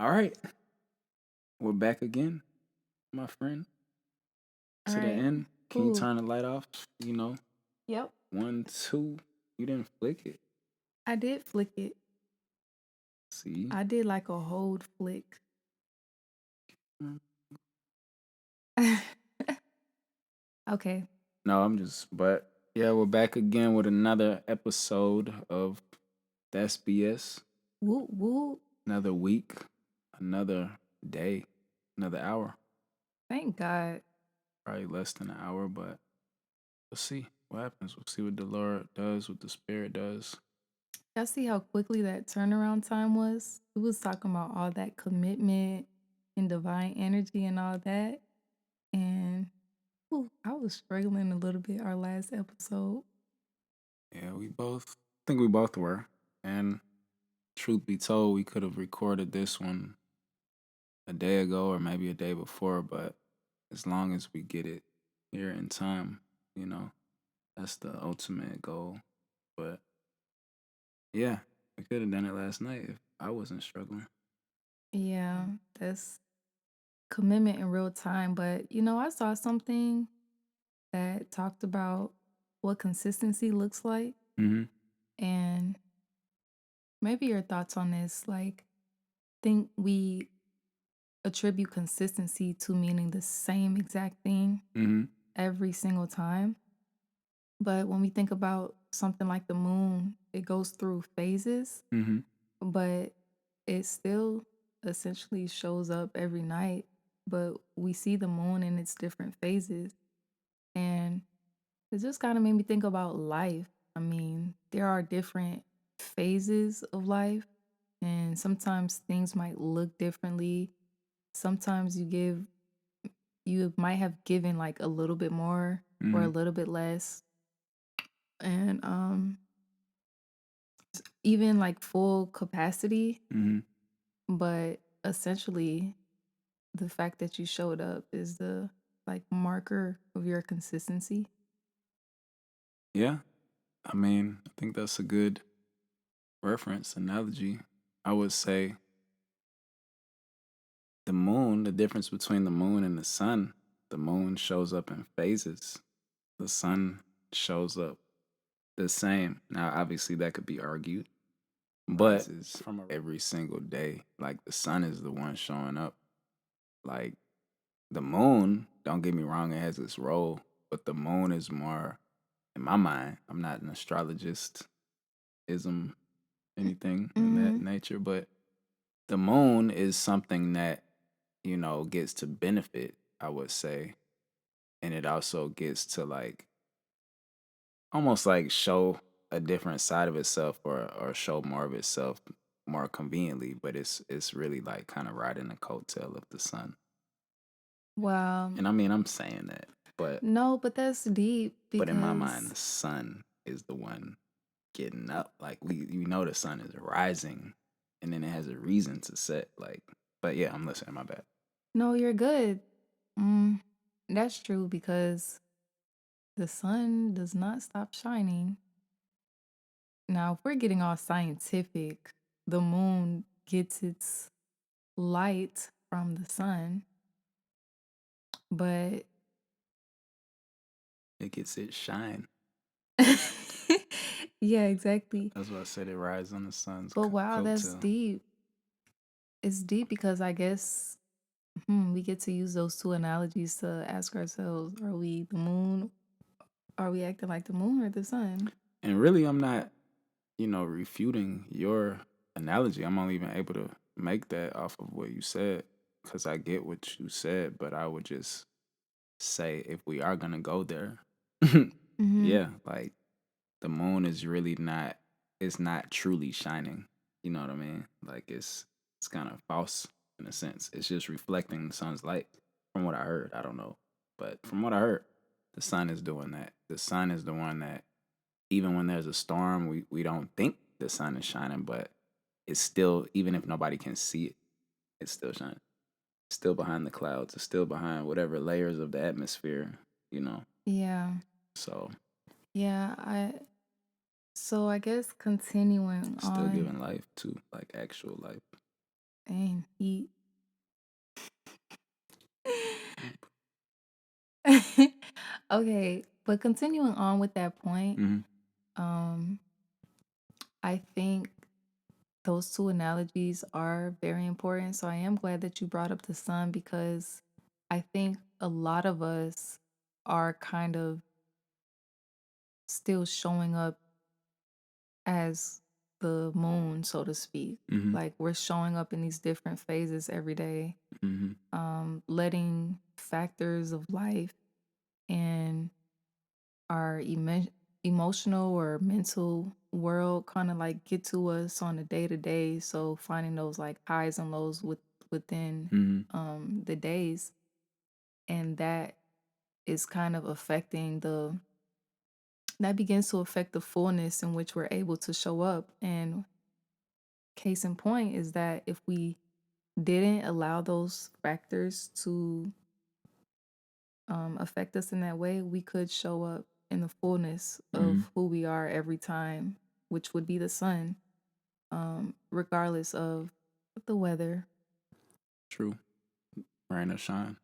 All right, we're back again, my friend. All To the right. end. Can you Ooh. turn the light off? You know, Yep. one, two. You didn't flick it. I did flick it. See? I did like a hold flick. Mm. Okay. No, I'm just, but yeah, we're back again with another episode of That's BS. Woo woo. Another week, another day, another hour. Thank God. Probably less than an hour, but we'll see what happens. We'll see what the Lord does, what the Spirit does. Y'all see how quickly that turnaround time was? We was talking about all that commitment and divine energy and all that. And ooh, I was struggling a little bit our last episode. Yeah, I think we both were. And truth be told, we could have recorded this one a day ago or maybe a day before, but as long as we get it here in time, you know, that's the ultimate goal. But yeah, we could have done it last night if I wasn't struggling. Yeah, that's commitment in real time. But I saw something that talked about what consistency looks like. Mm-hmm. And maybe your thoughts on this. Like, think we attribute consistency to meaning the same exact thing Mm-hmm. every single time. But when we think about something like the moon, it goes through phases, Mm-hmm. but it still essentially shows up every night. But we see the moon in its different phases. And it just kind of made me think about life. I mean, there are different phases of life, and sometimes things might look differently. Sometimes you might have given like a little bit more or Mm-hmm. a little bit less. And even like full capacity, Mm-hmm. but essentially the fact that you showed up is the like marker of your consistency. Yeah. I mean, I think that's a good reference analogy. I would say the moon, the difference between the moon and the moon shows up in phases. The sun shows up the same. Now, obviously, that could be argued, but it's from every single day. Like the sun is the one showing up. Like the moon, don't get me wrong, it has its role, but the moon is more, in my mind, I'm not an astrologist, ism, anything in that Mm-hmm. nature, but the moon is something that, gets to benefit, I would say. And it also gets to like almost like show a different side of itself or show more of itself more conveniently, but it's really like kind of riding the coattail of the sun. Wow. And I mean, I'm saying that, but No, but that's deep in my mind, because the sun is the one getting up. Like we know the sun is rising, and then it has a reason to set. Like, but yeah, I'm listening. My bad. no, you're good. Mm, that's true because the sun does not stop shining. Now, if we're getting all scientific, the moon gets its light from the sun, but It gets its shine. yeah, exactly. That's why I said it rises on the sun's But wow, that's coattail. deep. It's deep because I guess we get to use those two analogies to ask ourselves, are we the moon? Are we acting like the moon or the sun? And really, I'm not, refuting your analogy. I'm only even able to make that off of what you said because I get what you said, but I would just say if we are going to go there, Mm-hmm. yeah, like the moon is really not, it's not truly shining. You know what I mean? Like it's kind of false in a sense. It's just reflecting the sun's light from what I heard. I don't know. But from what I heard, the sun is doing that. The sun is the one that even when there's a storm, we don't think the sun is shining, but it's still, even if nobody can see it, it's still shining. It's still behind the clouds. It's still behind whatever layers of the atmosphere, you know. Yeah. So Yeah, I guess continuing it's still on. giving life to like actual life. and heat. Okay, but continuing on with that point, Hmm. um, I think those two analogies are very important. So I am glad that you brought up the sun because I think a lot of us are kind of still showing up as the moon, so to speak. Hmm. Like we're showing up in these different phases every day, Hmm. letting factors of life and our emotional or mental world kind of like get to us on a day to day. So finding those like highs and lows within Hmm. the days, and that is kind of affecting the that begins to affect the fullness in which we're able to show up. And case in point is that if we didn't allow those factors to affect us in that way, we could show up in the fullness Hmm. of who we are every time, which would be the sun, regardless of the weather. True. Rain or shine.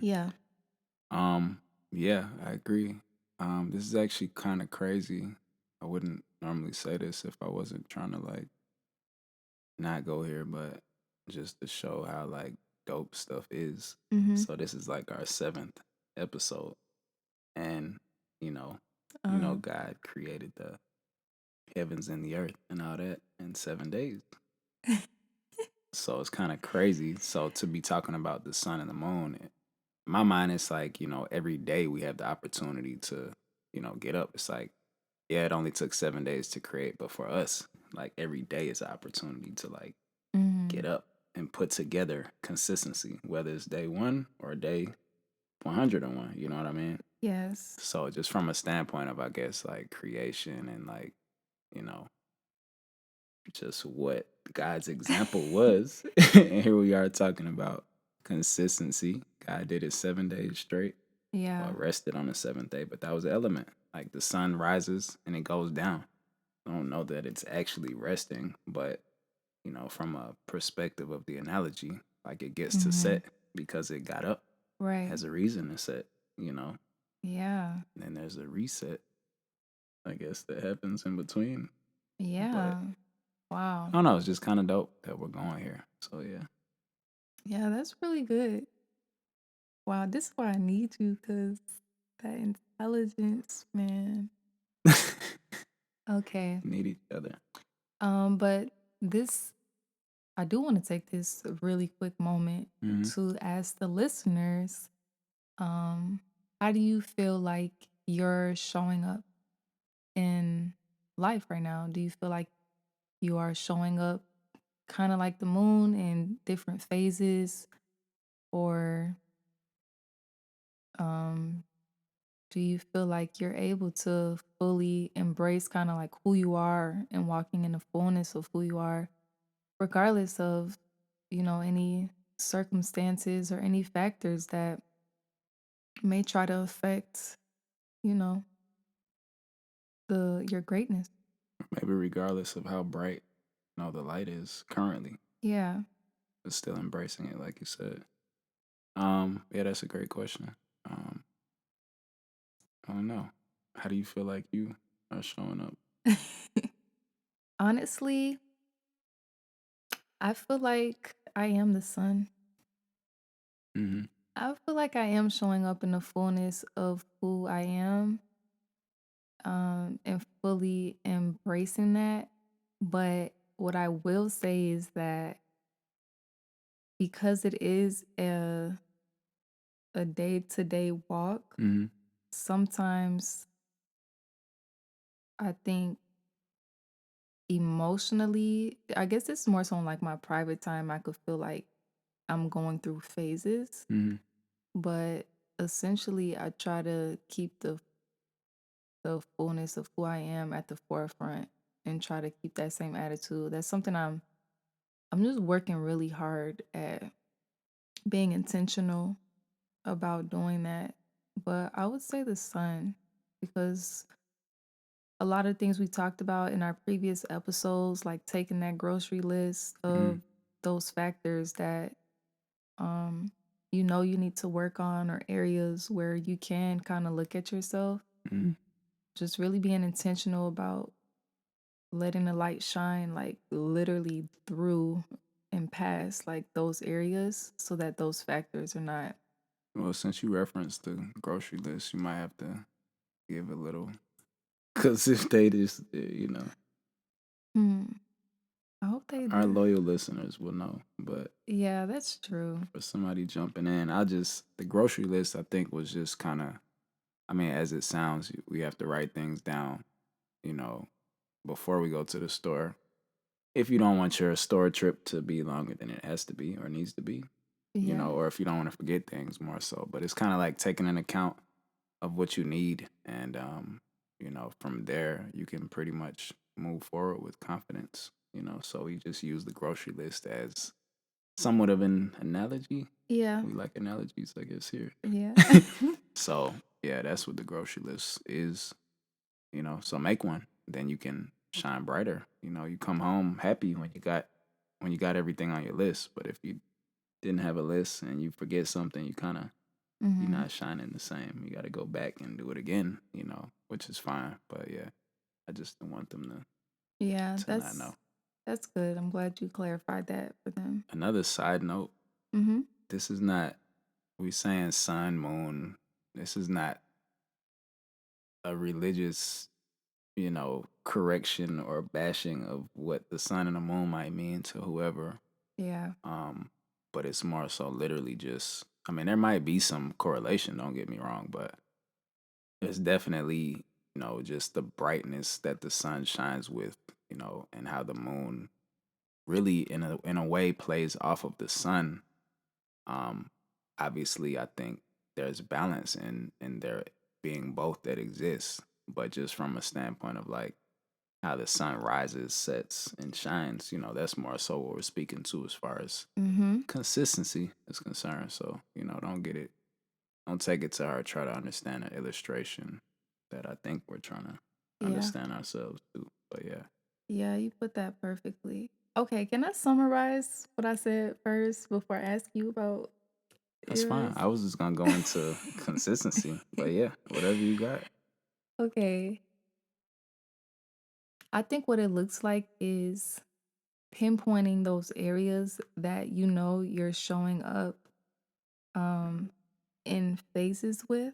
Yeah. um, yeah, I agree. This is actually kind of crazy. I wouldn't normally say this if I wasn't trying to like not go here, but just to show how like dope stuff is. Mm-hmm. So this is like our seventh episode, and you know, Uh, God created the heavens and the earth and all that in 7 days. So it's kind of crazy. So to be talking about the sun and the moon, in my mind, it's like every day we have the opportunity to get up. It's like yeah, it only took 7 days to create, but for us, like every day is an opportunity to like mm, get up and put together consistency, whether it's day one or day 101. You know what I mean? yes. So just from a standpoint of, I guess, like creation and like, you know, just what God's example was. And here we are talking about consistency. God did it 7 days straight, well, Yeah. rested on the seventh day, but that was the element. Like the sun rises and it goes down. I don't know that it's actually resting, but from a perspective of the analogy, like it gets to Mm-hmm. set because it got up, Right. has a reason to set, you know, Yeah. and then there's a reset, I guess, that happens in between. But Yeah. I Wow. don't know, it's just kind of dope that we're going here. So yeah. Yeah, that's really good. Wow, this is why I need you because that intelligence, man. Okay. Need each other. But this I do want to take this really quick moment Hmm. to ask the listeners, um, how do you feel like you're showing up in life right now? Do you feel like you are showing up kind of like the moon in different phases, or um do you feel like you're able to fully embrace kind of like who you are and walking in the fullness of who you are, regardless of, any circumstances or any factors that may try to affect, you know, your greatness? Maybe regardless of how bright, the light is currently, Yeah. it's still embracing it, like you said. Yeah, that's a great question. Um, I don't know. How do you feel like you are showing up? Honestly, I feel like I am the sun. Hmm. I feel like I am showing up in the fullness of who I am, and fully embracing that. But what I will say is that because it is a day-to-day walk, Hmm. sometimes I think emotionally, I guess it's more so on like my private time, I could feel like I'm going through phases, Hmm. but essentially I try to keep the fullness of who I am at the forefront and try to keep that same attitude. That's something I'm just working really hard at being intentional about doing that. But I would say the sun, because a lot of things we talked about in our previous episodes, like taking that grocery list Hmm. of those factors that um you know you need to work on, or areas where you can kind of look at yourself, Mhm. just really being intentional about letting the light shine, like literally through and past like those areas, so that those factors are not. Well, since you referenced the grocery list, you might have to give a little, because if they just, Hmm. I hope they our do. loyal listeners will know. But Yeah, that's true. for somebody jumping in, the grocery list, I think, was just kind of, I mean, as it sounds, we have to write things down, you know, before we go to the store. If you don't want your store trip to be longer than it has to be or needs to be, Yeah. or if you don't want to forget things more so. But it's kind of like taking an account of what you need. And, from there, you can pretty much move forward with confidence, So we just use the grocery list as somewhat of an analogy. Yeah. We like analogies, I guess, here. Yeah. So, yeah, that's what the grocery list is, So make one. Then you can shine brighter. You come home happy when you got everything on your list. But if you didn't have a list and you forget something, you're Mhm. not shining the same. You got to go back and do it again, which is fine. But yeah, I just don't want them Yeah, to not know. that's good. I'm glad you clarified that for them. Another side note, Mhm. this is not, we saying sun, moon. This is not a religious, correction or bashing of what the sun and the moon might mean to whoever. Yeah. Um, but it's more so literally just, I mean, there might be some correlation, don't get me wrong, but it's definitely, just the brightness that the sun shines with, and how the moon really in a way plays off of the sun. Um, Obviously, I think there's balance in there being both that exists, but just from a standpoint of like how the sun rises, sets, and shines, that's more so what we're speaking to as far as Mhm. consistency is concerned. So, don't take it to heart. Try to understand the illustration that I think we're trying to Yeah. understand ourselves too. But yeah, Yeah, you put that perfectly. Okay, can I summarize what I said first before I ask you about that's fine. yours? I was just gonna go into consistency, but yeah, whatever you got. Okay. I think what it looks like is pinpointing those areas that you know you're showing up um in phases with,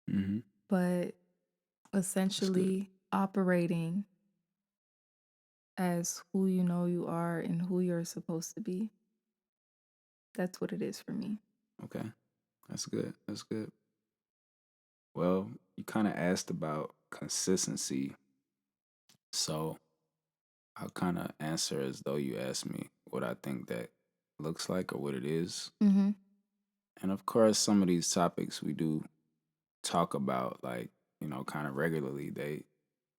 Hmm. but That's good. essentially operating as who you know you are and who you're supposed to be. That's what it is for me. Okay, that's good. That's good. Well, you kind of asked about consistency, so I'll kind of answer as though you asked me what I think that looks like or what it is. Mhm. And of course, some of these topics we do talk about, like, kind of regularly. They,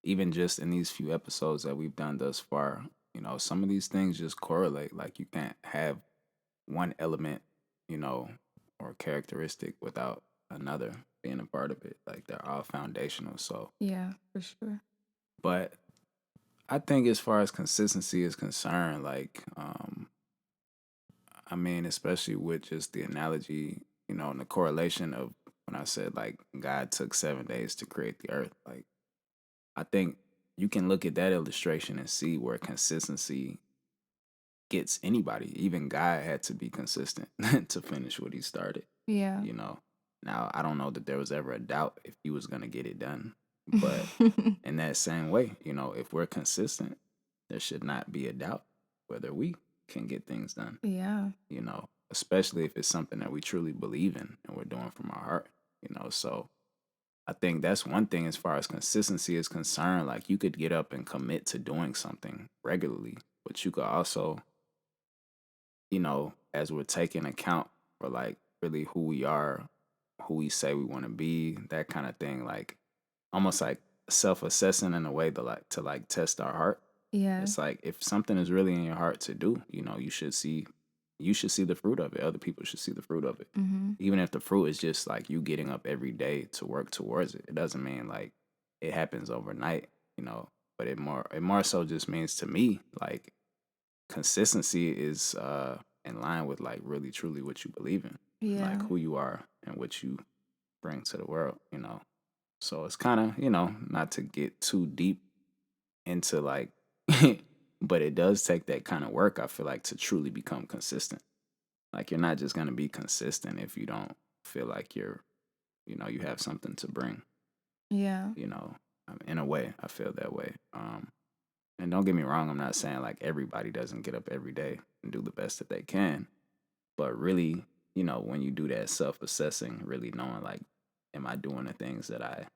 even just in these few episodes that we've done thus far, some of these things just correlate. Like, you can't have one element, you know, or characteristic without another being a part of it. Like, they're all foundational. So, Yeah, for sure. but I think as far as consistency is concerned, like, I mean, especially with just the analogy, and the correlation of when I said like God took 7 days to create the earth, like, I think you can look at that illustration and see where consistency gets anybody. Even God had to be consistent to finish what he started, Yeah. you know. Now, I don't know that there was ever a doubt if he was going to get it done. But in that same way, if we're consistent, there should not be a doubt whether we can get things done, Yeah. especially if it's something that we truly believe in and we're doing from our heart. So I think that's one thing as far as consistency is concerned. Like, you could get up and commit to doing something regularly, but you could also, as we're taking account for like really who we are, who we say we want to be, that kind of thing, like almost like self-assessing in a way to like test our heart. Yeah. It's like if something is really in your heart to do, you should see the fruit of it. Other people should see the fruit of it. Mhm. Even if the fruit is just like you getting up every day to work towards it. It doesn't mean like it happens overnight, but it more so just means to me like consistency is in line with like really truly what you believe in, like Yeah. who you are and what you bring to the world, you know. So it's kind of, not to get too deep into like but it does take that kind of work, I feel like, to truly become consistent. Like you're not just going to be consistent if you don't feel like you have something to bring, Yeah. you know. In a way, I feel that way. And don't get me wrong, I'm not saying like everybody doesn't get up every day and do the best that they can, but really, when you do that self-assessing, really knowing like, am I doing the things that I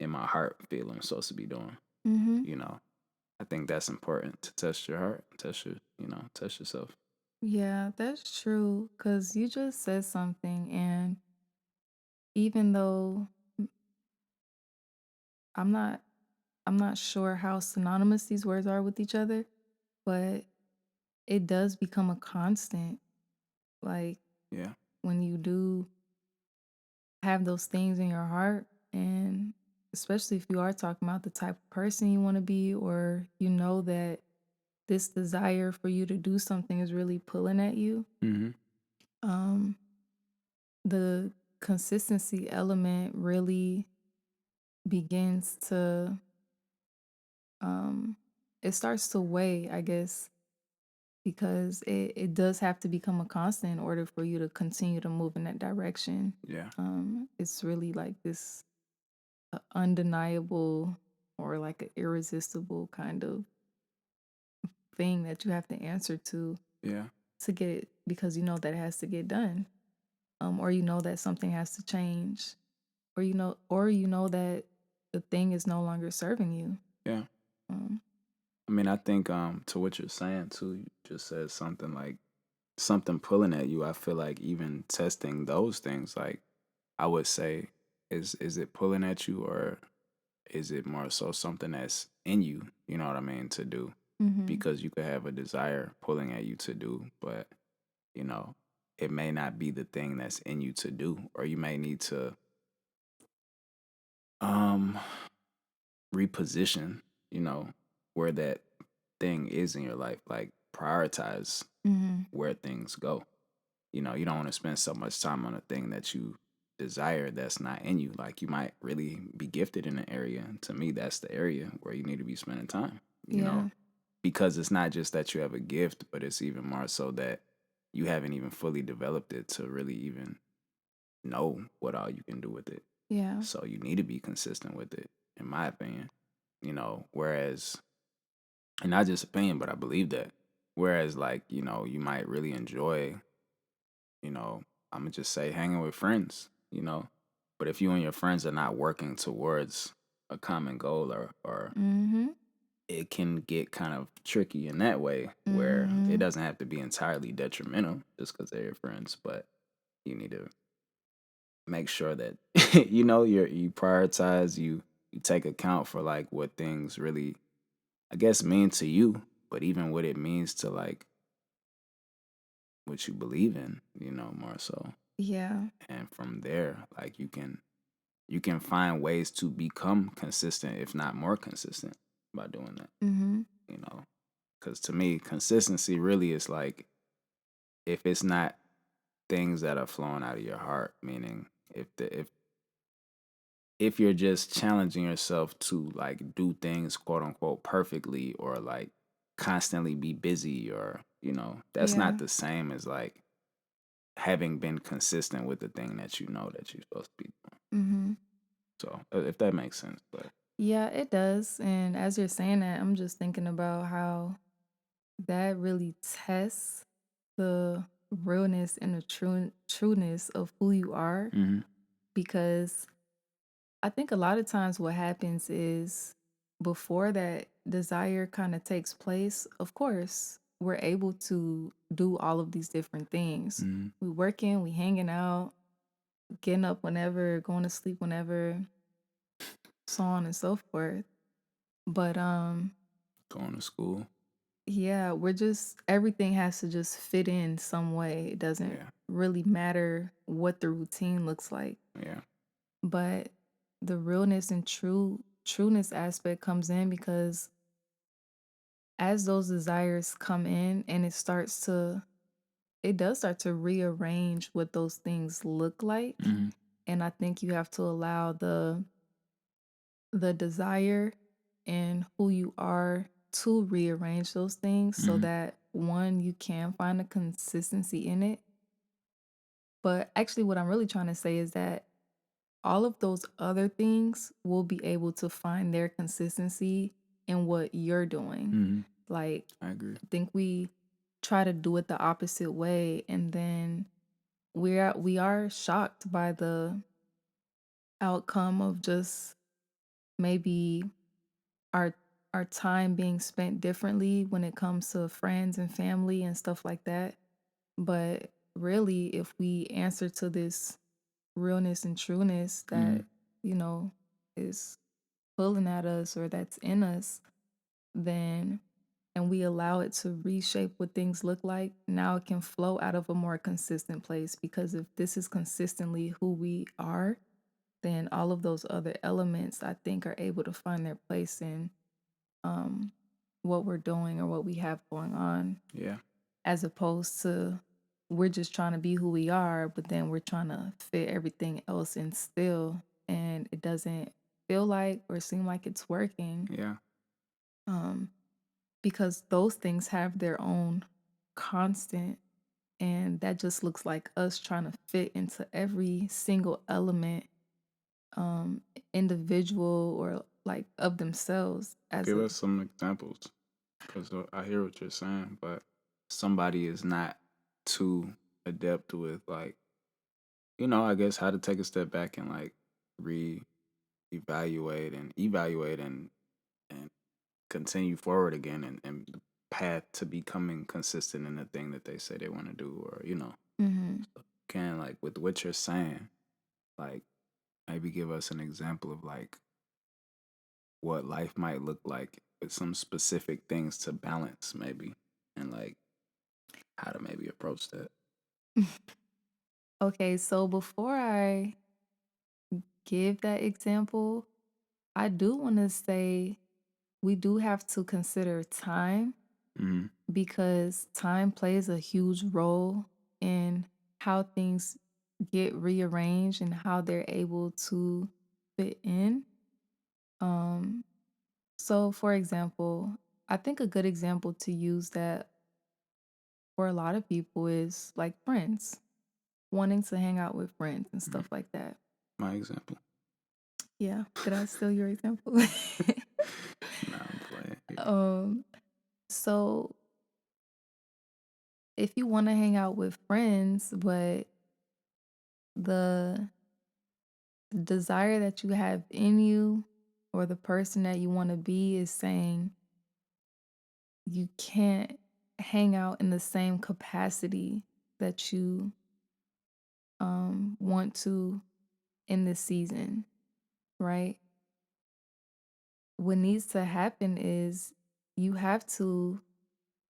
in my heart feel I'm supposed to be doing, Mhm. you know. I think that's important to test your heart, test yourself. Yeah, that's true. Cause you just said something, and even though I'm not I'm not sure how synonymous these words are with each other, but it does become a constant. Like Yeah. when you do have those things in your heart, and especially if you are talking about the type of person you want to be, or you know that this desire for you to do something is really pulling at you, Hmm. um the consistency element really begins to um it starts to weigh, I guess, because it does have to become a constant in order for you to continue to move in that direction. Yeah. It's really like this undeniable or like an irresistible kind of thing that you have to answer Yeah. to get it, because you know that it has to get done. Or you know that something has to change, or you know that the thing is no longer serving you. Yeah. Um, I mean, I think to what you're saying too, you just said something like something pulling at you. I feel like even testing those things, like I would say, is it pulling at you, or is it more so something that's in you, you know what I mean, to do? mhm. Because you could have a desire pulling at you to do, but you know, it may not be the thing that's in you to do, or you may need to um reposition, you know, where that thing is in your life, like prioritize Mhm. where things go. You don't want to spend so much time on a thing that you desire that's not in you. Like you might really be gifted in an area. And to me, that's the area where you need to be spending time, Yeah. because it's not just that you have a gift, but it's even more so that you haven't even fully developed it to really even know what all you can do with it. Yeah. So you need to be consistent with it, in my opinion. Whereas, and not just opinion, but I believe that. Whereas, like, you might really enjoy, you know, I'm gonna just say hanging with friends. But if you and your friends are not working towards a common goal, or Mhm. it can get kind of tricky in that way, where it Mhm. doesn't have to be entirely detrimental just because they're your friends, but you need to make sure that you prioritize, you take account for like what things really, I guess, mean to you, but even what it means to like what you believe in, more so. Yeah. And from there, like you can find ways to become consistent, if not more consistent, by doing that, Mhm. you know. Because to me, consistency really is like, if it's not things that are flowing out of your heart, meaning if you're just challenging yourself to like do things quote unquote perfectly, or like constantly be busy, or that's not Yeah. the same as like having been consistent with the thing that you know that you're supposed to be doing. Mhm. So if that makes sense, but Yeah, it does. And as you're saying that, I'm just thinking about how that really tests the realness and the trueness of who you are, hmm because I think a lot of times what happens is before that desire kind of takes place, of course, we're able to do all of these different things. hmm We working, we hanging out, getting up whenever, going to sleep whenever, so on and so forth. But going to school, yeah, we're just everything has to just fit in some way. It doesn't yeah, really matter what the routine looks like. yeah, But the realness and trueness aspect comes in because as those desires come in and it does start to rearrange what those things look like. Mhm. And I think you have to allow the desire and who you are to rearrange those things so Mhm. that one, you can find a consistency in it. But actually, what I'm really trying to say is that all of those other things will be able to find their consistency in what you're doing. Mhm. Like, I agree. I think we try to do it the opposite way, and then we are shocked by the outcome of just maybe our our time being spent differently when it comes to friends and family and stuff like that. But really, if we answer to this realness and trueness that, Mhm. you know, is pulling at us or that's in us, then and we allow it to reshape what things look like, now it can flow out of a more consistent place. Because if this is consistently who we are, then all of those other elements I think are able to find their place in um, what we're doing or what we have going on, Yeah. as opposed to we're just trying to be who we are, but then we're trying to fit everything else in still, and it doesn't feel like or seem like it's working. Yeah. Um, because those things have their own constant, and that just looks like us trying to fit into every single element, um, individual or like of themselves as Give a. us some examples, because I hear what you're saying, but somebody is not too adept with, like, I guess how to take a step back and like re-evaluate and evaluate and continue forward again and the path to becoming consistent in the thing that they say they want to do, or Mhm. can, like, with what you're saying, like, maybe give us an example of like what life might look like with some specific things to balance, maybe, and like how to maybe approach that. Okay, so before I give that example, I do want to say we do have to consider time, Hmm. because time plays a huge role in how things get rearranged and how they're able to fit in. Um, so for example, I think a good example to use that for a lot of people is like friends, wanting to hang out with friends and stuff like that. My example. Yeah, did I steal your example? Nah, I'm playing. um, so if you want to hang out with friends, but the desire that you have in you or the person that you want to be is saying you can't hang out in the same capacity that you want to in this season, right? What needs to happen is you have to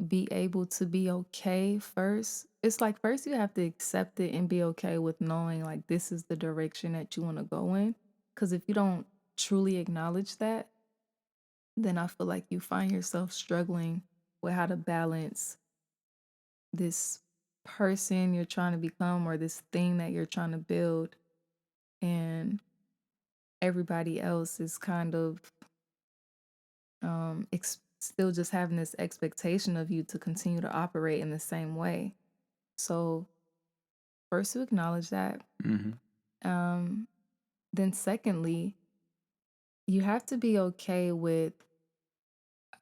be able to be okay first. It's like first you have to accept it and be okay with knowing like this is the direction that you want to go in. Because if you don't truly acknowledge that, then I feel like you find yourself struggling with how to balance this person you're trying to become or this thing that you're trying to build, and everybody else is kind of still just having this expectation of you to continue to operate in the same way. So first to acknowledge that. Hmm. Um, then secondly, you have to be okay with,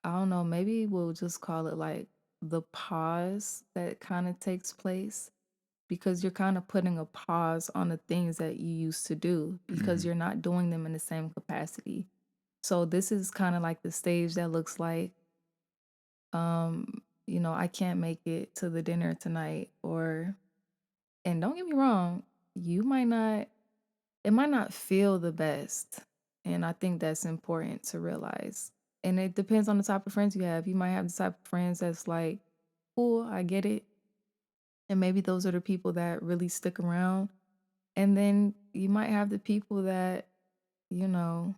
I don't know, maybe we'll just call it like the pause that kind of takes place, because you're kind of putting a pause on the things that you used to do because Hmm. you're not doing them in the same capacity. So this is kind of like the stage that looks like, I can't make it to the dinner tonight, or, and don't get me wrong, you might not, it might not feel the best. And I think that's important to realize. And it depends on the type of friends you have. You might have the type of friends that's like, cool, I get it. And maybe those are the people that really stick around. And then you might have the people that, you know,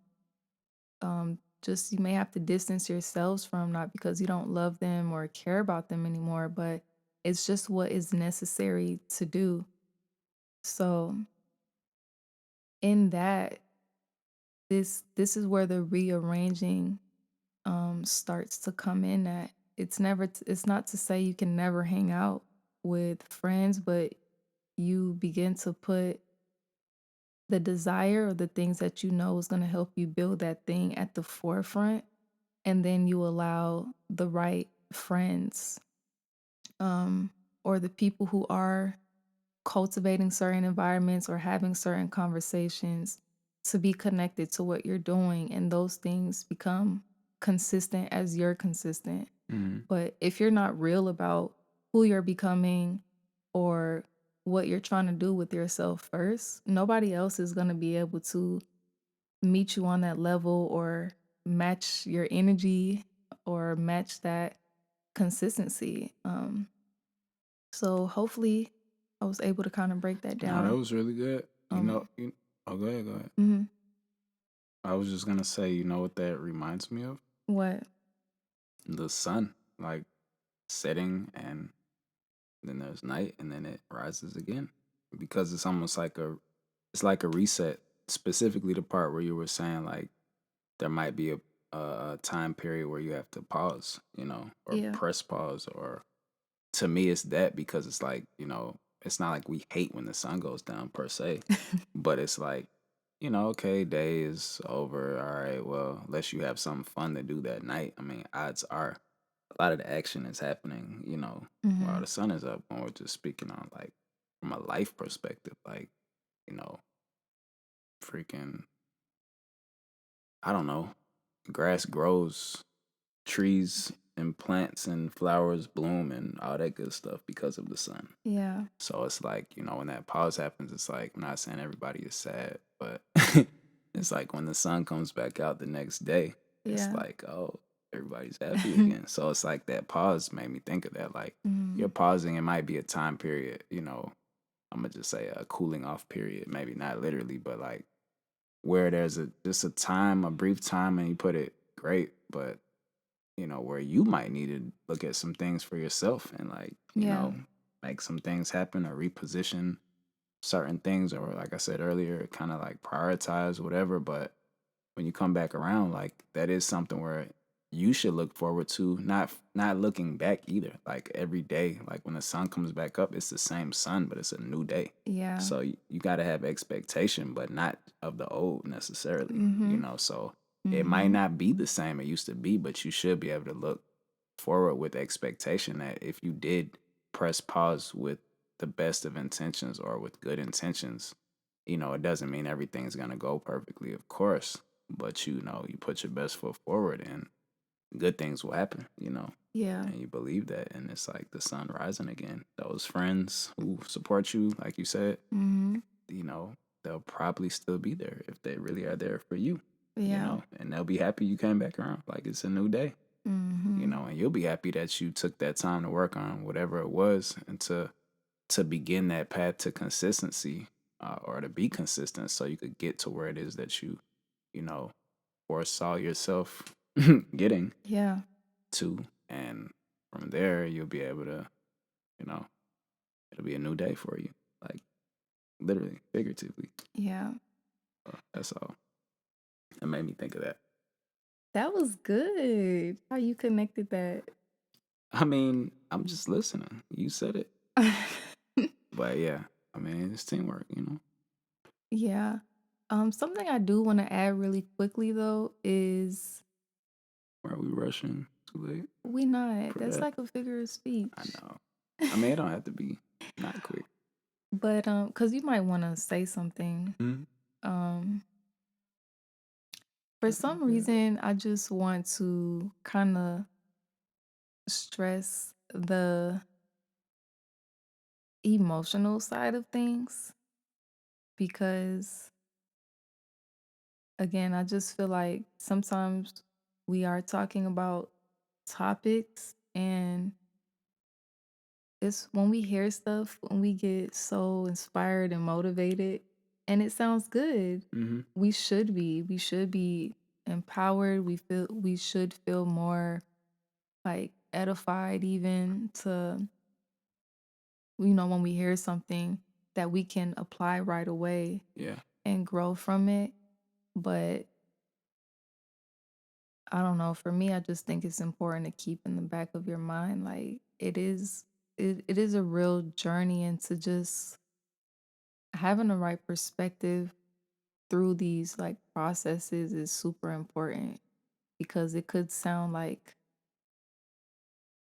just you may have to distance yourselves from, not because you don't love them or care about them anymore, but it's just what is necessary to do. So in that, this is where the rearranging starts to come in at. It's not to say you can never hang out with friends, but you begin to put the desire or the things that you know is going to help you build that thing at the forefront, and then you allow the right friends, um or the people who are cultivating certain environments or having certain conversations to be connected to what you're doing, and those things become consistent as you're consistent. Mhm. But if you're not real about who you're becoming or what you're trying to do with yourself first, nobody else is going to be able to meet you on that level or match your energy or match that consistency. So hopefully I was able to kind of break that No, that down. was really good. Um, Oh, go ahead, go ahead. mhm. I was just gonna say, you know what that reminds me of? What? The sun, like setting, and then there's night, and then it rises again. Because it's like a reset. Specifically, the part where you were saying like there might be a time period where you have to pause, or Yeah. press pause, or to me it's that because it's like, it's not like we hate when the sun goes down per se, but it's like, okay, day is over. All right, well, unless you have something fun to do that night. I mean, odds are a lot of the action is happening, while Mhm. the sun is up, when we're just speaking on like from a life perspective, like, you know, freaking, I don't know, grass grows, trees and plants and flowers bloom and all that good stuff because of the sun. Yeah. So it's like, when that pause happens, it's like, I'm not saying everybody is sad, but it's like when the sun comes back out the next day, it's Yeah. like, oh, everybody's happy again. So it's like that pause made me think of that. Like you're Mhm. pausing, it might be a time period, I'm gonna just say a cooling off period, maybe not literally, but like where there's just a time, a brief time, and you put it great, but where you might need to look at some things for yourself and like, Yeah. make some things happen or reposition certain things, or like I said earlier, kind of like prioritize whatever. But when you come back around, like that is something where you should look forward to, not looking back either. Like every day, like when the sun comes back up, it's the same sun, but it's a new day. Yeah. So you got to have expectation, but not of the old necessarily, Mhm. so it might Mhm. not be the same it used to be, but you should be able to look forward with expectation that if you did press pause with the best of intentions or with good intentions, it doesn't mean everything's gonna go perfectly, of course, but you put your best foot forward and good things will happen, Yeah. and you believe that, and it's like the sun rising again. Those friends who support you, like you said, Mhm. you know, they'll probably still be there if they really are there for you, Yeah. and they'll be happy you came back around. Like it's a new day, Mhm. and you'll be happy that you took that time to work on whatever it was and to begin that path to consistency, or to be consistent so you could get to where it is that you know, foresaw yourself getting Yeah. to. And from there, you'll be able to, you know, it'll be a new day for you. Like literally, figuratively. Yeah. That's all. It made me think of that. That was good. How you connected that. I mean, I'm just listening. You said it. But yeah, I mean, it's teamwork. Yeah. Something I do want to add really quickly though is Are we rushing too late we not. for That's that? like a figure of I speech. know. I mean, it don't have to be not quick. But cuz you might want to say something. Mhm. Um for some Yeah. reason I just want to kind of stress the emotional side of things because again, I just feel like sometimes we are talking about topics and it's when we hear stuff, when we get so inspired and motivated, and it sounds good. Mhm. We should be. We should be. empowered. We should feel more like edified even to, when we hear something that we can apply right away Yeah. and grow from it. But I don't know, for me, I just think it's important to keep in the back of your mind like it is a real journey into just having the right perspective through these like processes is super important because it could sound like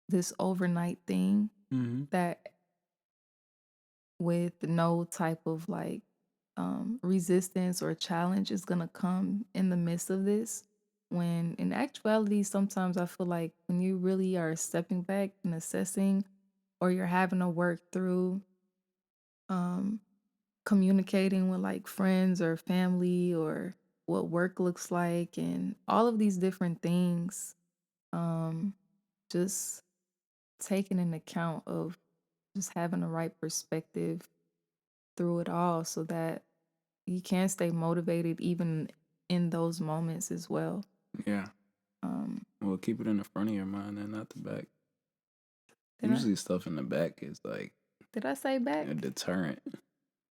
this overnight thing Mm-hmm. that with no type of like resistance or challenge is going to come in the midst of this, when in actuality sometimes I feel like when you really are stepping back and assessing, or you're having to work through um communicating with like friends or family, or what work looks like and all of these different things, um just taking an account of just having the right perspective through it all so that you can stay motivated even in those moments as well. Yeah. Um, Well, keep it in the front of your mind and not the back. did I Usually, stuff in the back is like did I say a back? deterrent.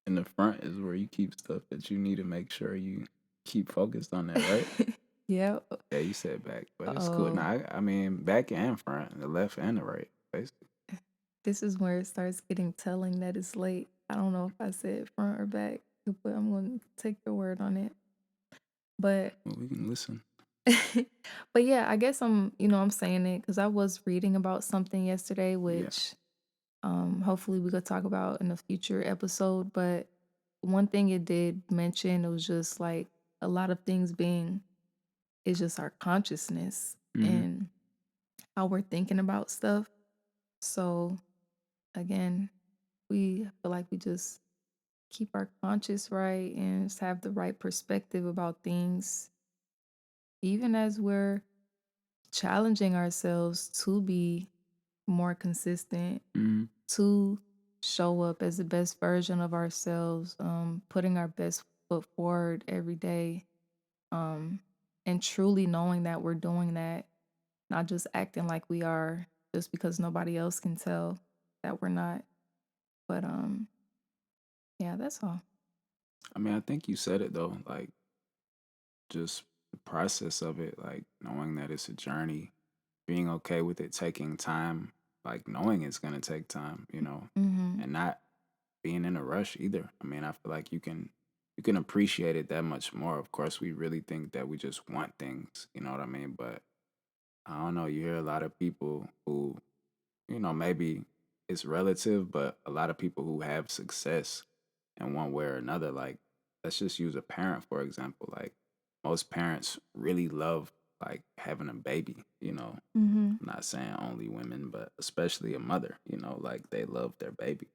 In the front is where you keep stuff that you need to make sure you keep focused on that, right? Yeah. Yeah, you said back, but it's cool. Oh, Now, I mean, back and front, the left and the right, basically. this is where it starts getting telling that it's late. I don't know if I said front or back, but I'm going to take your word on it. But Well, we can listen. but yeah, I guess I'm saying it because I was reading about something yesterday, Yeah. which hopefully we could talk about in a future episode. But one thing it did mention, it was just like a lot of things being, it's just our consciousness Mm-hmm. and how we're thinking about stuff. So again, we feel like we just keep our conscious right and just have the right perspective about things, even as we're challenging ourselves to be more consistent, Mm-hmm. to show up as the best version of ourselves, putting our best foot forward every day, um, and truly knowing that we're doing that, not just acting like we are just because nobody else can tell that we're not. But yeah, that's all. I mean, I think you said it though, like just the process of it, like knowing that it's a journey, being okay with it taking time, like knowing it's gonna take time, Mm-hmm. and not being in a rush either. I mean, I feel like you can appreciate it that much more. Of course, we really think that we just want things, you know what I mean? But I don't know, you hear a lot of people who, maybe it's relative, but a lot of people who have success in one way or another, like let's just use a parent for example. Like most parents really love like having a baby, Mm-hmm. I'm not saying only women, but especially a mother, like they love their baby.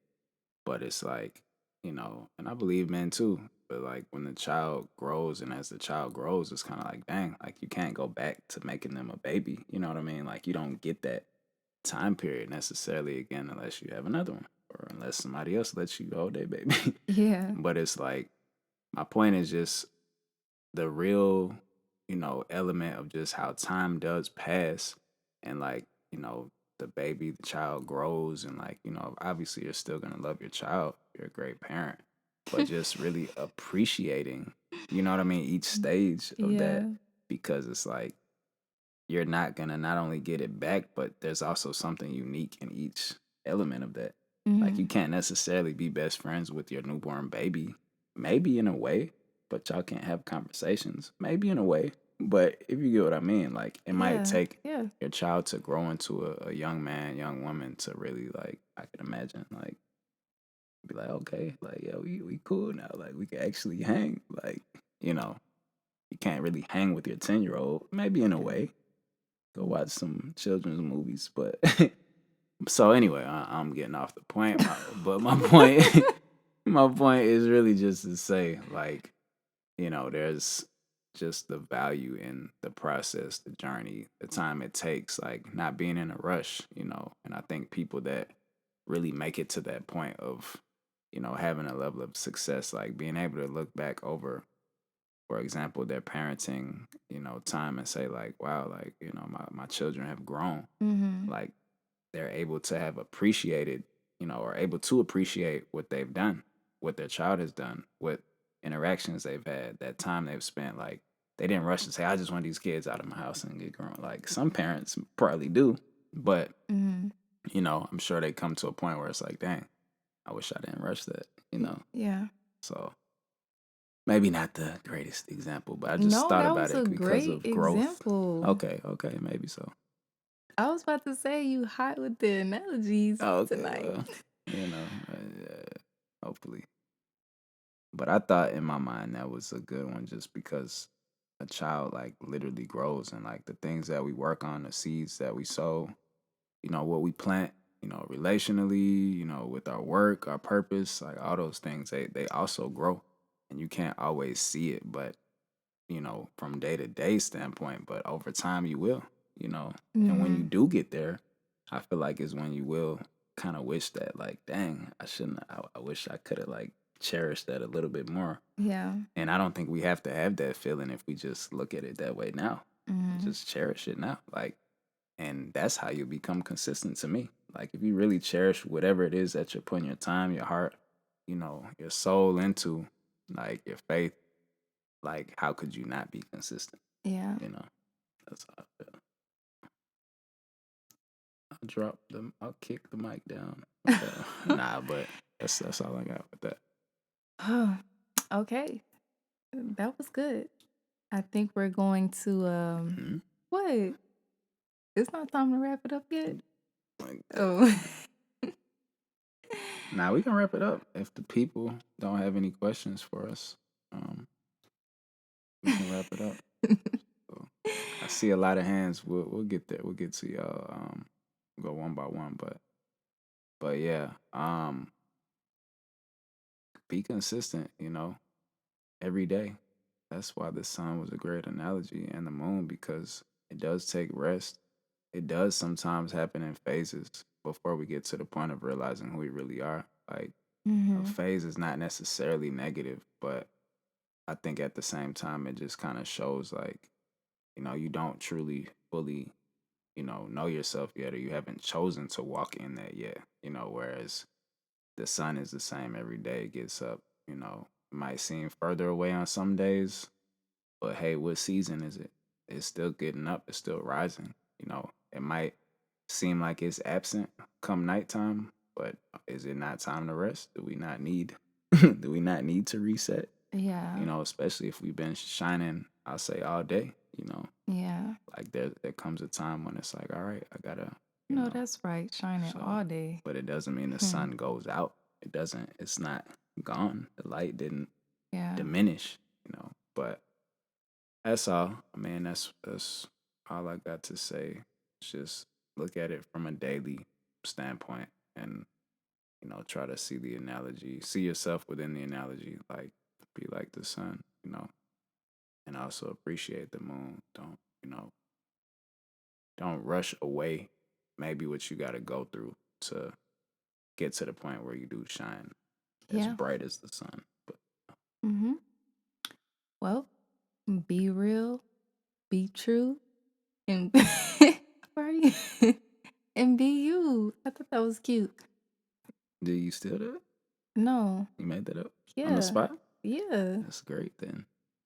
But it's like, and I believe men too. But like when the child grows and as the child grows, it's kind of like, dang, like you can't go back to making them a baby. You know what I mean? Like you don't get that time period necessarily again unless you have another one or unless somebody else lets you hold their baby. Yeah. But it's like, my point is just the real, element of just how time does pass and like, the baby, the child grows and like, obviously you're still gonna love your child. You're a great parent. But just really appreciating, you know what I mean, each stage of that Yeah. because it's like you're not gonna not only get it back, but there's also something unique in each element of that. Like Mm-hmm. you can't necessarily be best friends with your newborn baby. Maybe in a way, but y'all can't have conversations. Maybe in a way. But if you get what I mean, like it might Yeah. take Yeah. your child to grow into a young man, young woman to really like I can imagine like be like, okay, like yeah, we cool now. Like we can actually hang. Like, you know, you can't really hang with your 10-year-old. Maybe in a Yeah. way go watch some children's movies. But so anyway, I'm getting off the point. But my point, my point is really just to say, like, there's just the value in the process, the journey, the time it takes, like not being in a rush, And I think people that really make it to that point of, having a level of success, like being able to look back over for example, their parenting, time and say like, wow, like, my children have grown. Mhm. Like they're able to have appreciated, or able to appreciate what they've done, what their child has done, what interactions they've had, that time they've spent. Like they didn't rush and say, I just want these kids out of my house and get grown. Like some parents probably do, but Mhm. I'm sure they come to a point where it's like, dang, I wish I didn't rush that. Yeah. So maybe not the greatest example, but I just No, thought that about was a it because great of growth. example. Okay, maybe so. I was about to say you hot with the analogies Oh, okay, tonight. well, hopefully. But I thought in my mind that was a good one just because a child like literally grows and like the things that we work on, the seeds that we sow, what we plant, relationally, with our work, our purpose, like all those things, they also grow. And you can't always see it, but from day to day standpoint, but over time you will, you know. And when you Mhm. do get there, I feel like is when you will kind of wish that like, dang, I wish I could have like cherished that a little bit more. Yeah. And I don't think we have to have that feeling if we just look at it that way now. Mhm. Just cherish it now. Like, and that's how you become consistent to me. Like if you really cherish whatever it is that you're putting your time, your heart, your soul into, like your faith, like how could you not be consistent? Yeah. You know, that's how I feel. I'll drop them. I'll kick the mic down. Nah, but that's all I got with that. Okay. That was good. I think we're going to Mhm. what? It's not time to wrap it up yet. Like that. Oh. Now we can wrap it up if the people don't have any questions for us. Um, we can wrap it up. So, I see a lot of hands. We'll get there. We'll get to y'all. Go one by one, but yeah. Be consistent. Every day. That's why the sun was a great analogy and the moon because it does take rest. It does sometimes happen in phases before we get to the point of realizing who we really are. Like a Mhm. phase is not necessarily negative, but I think at the same time it just kind of shows like, you don't truly fully, know yourself yet or you haven't chosen to walk in that yet. Whereas the sun is the same every day, it gets up, it might seem further away on some days, but hey, what season is it? It's still getting up, it's still rising. It might seem like it's absent come nighttime, but is it not time to rest? Do we not need do we not need to reset? Yeah. Especially if we've been shining, I'll say all day. Yeah. Like there comes a time when it's like, all right, I gotta, you No, know. that's right. Shining So all day. but it doesn't mean the Hmm. sun goes out. It's not gone. The light didn't Yeah. diminish. But that's all. I mean, that's all I got to say. Just look at it from a daily standpoint and try to see the analogy, see yourself within the analogy, like be like the sun, and also appreciate the moon. You know, don't rush away maybe what you got to go through to get to the point where you do shine as Yeah. bright as the sun. But Mhm. Well, be real, be true, and where are you? And be you. I thought that was cute. do you still do it? No. You made that up on the Yeah. spot? Yeah. That's great then.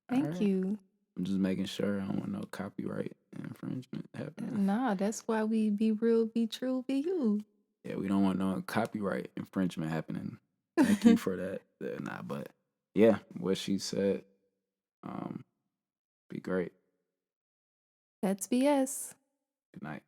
All Thank right. you. I'm just making sure I don't want no copyright infringement happening. Nah, that's why we be real, be true, be you. Yeah, we don't want no copyright infringement happening. Thank you for that. Nah, but yeah, what she said, um, be great. That's BS. Good night.